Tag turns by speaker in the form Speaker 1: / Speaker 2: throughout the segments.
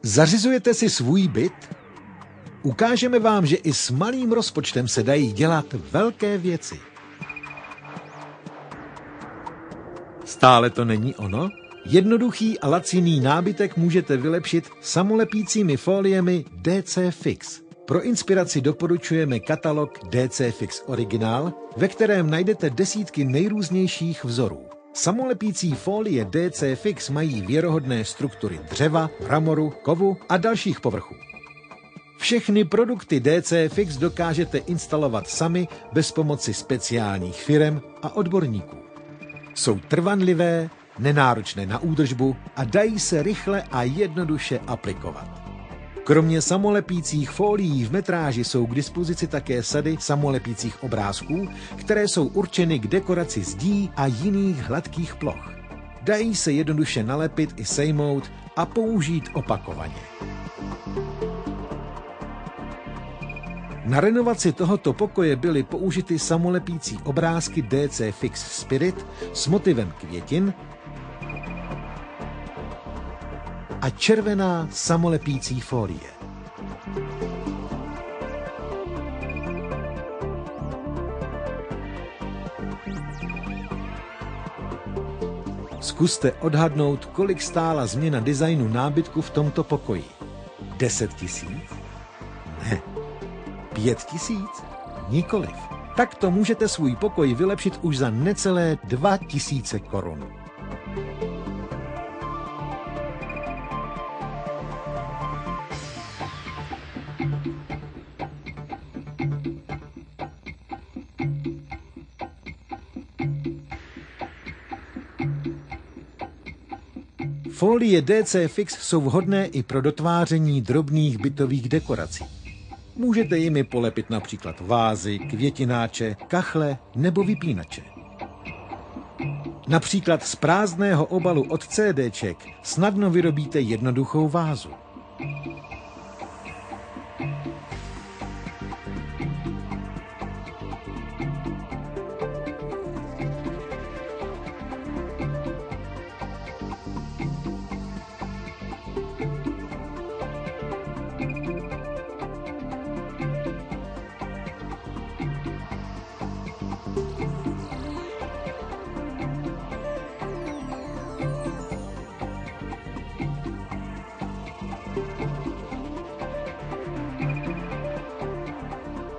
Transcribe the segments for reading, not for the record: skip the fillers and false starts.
Speaker 1: Zařizujete si svůj byt? Ukážeme vám, že i s malým rozpočtem se dají dělat velké věci. Stále to není ono? Jednoduchý a laciný nábytek můžete vylepšit samolepícími foliemi DC Fix. Pro inspiraci doporučujeme katalog DC Fix Originál, ve kterém najdete desítky nejrůznějších vzorů. Samolepící folie DC Fix mají věrohodné struktury dřeva, mramoru, kovu a dalších povrchů. Všechny produkty DC Fix dokážete instalovat sami bez pomoci speciálních firem a odborníků. Jsou trvanlivé, nenáročné na údržbu a dají se rychle a jednoduše aplikovat. Kromě samolepících folií v metráži jsou k dispozici také sady samolepících obrázků, které jsou určeny k dekoraci zdí a jiných hladkých ploch. Dají se jednoduše nalepit i sejmout a použít opakovaně. Na renovaci tohoto pokoje byly použity samolepící obrázky DC Fix Spirit s motivem květin a červená samolepící folie. Zkuste odhadnout, kolik stála změna designu nábytku v tomto pokoji. 10 000? Ne. 5 000? Nikoliv. Takto můžete svůj pokoj vylepšit už za necelé 2 000 korun. Folie DC Fix jsou vhodné i pro dotváření drobných bytových dekorací. Můžete jimi polepit například vázy, květináče, kachle nebo vypínače. Například z prázdného obalu od CDček snadno vyrobíte jednoduchou vázu.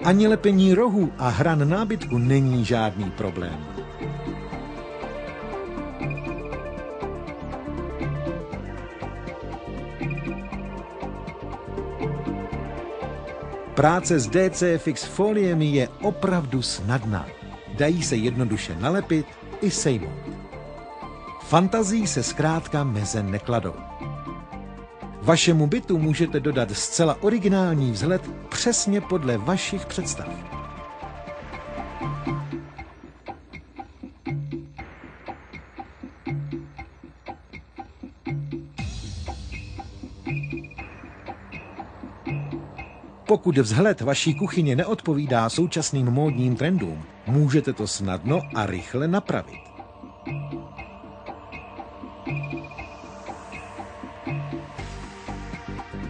Speaker 1: Ani lepení rohů a hran nábytku není žádný problém. Práce s DC Fix foliemi je opravdu snadná. Dají se jednoduše nalepit i sejmout. Fantazii se zkrátka meze nekladou. Vašemu bytu můžete dodat zcela originální vzhled přesně podle vašich představ. Pokud vzhled vaší kuchyně neodpovídá současným módním trendům, můžete to snadno a rychle napravit.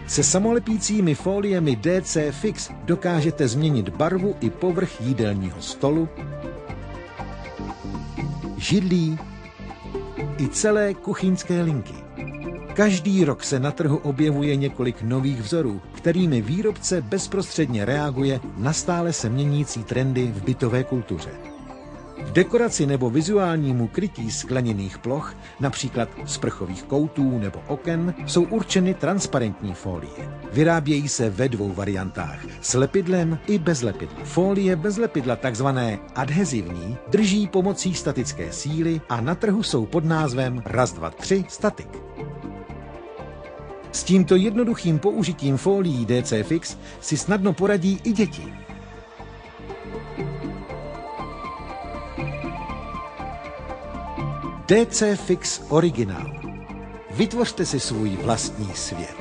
Speaker 1: Se samolepícími foliemi DC Fix dokážete změnit barvu i povrch jídelního stolu, židlí i celé kuchyňské linky. Každý rok se na trhu objevuje několik nových vzorů, kterými výrobce bezprostředně reaguje na stále se měnící trendy v bytové kultuře. K dekoraci nebo vizuálnímu krytí skleněných ploch, například sprchových koutů nebo oken, jsou určeny transparentní folie. Vyrábějí se ve 2 variantách, s lepidlem i bez lepidla. Folie bez lepidla, takzvané adhezivní, drží pomocí statické síly a na trhu jsou pod názvem Raz, 2, 3 Statik. S tímto jednoduchým použitím folií DC Fix si snadno poradí i děti. DC Fix Originál. Vytvořte si svůj vlastní svět.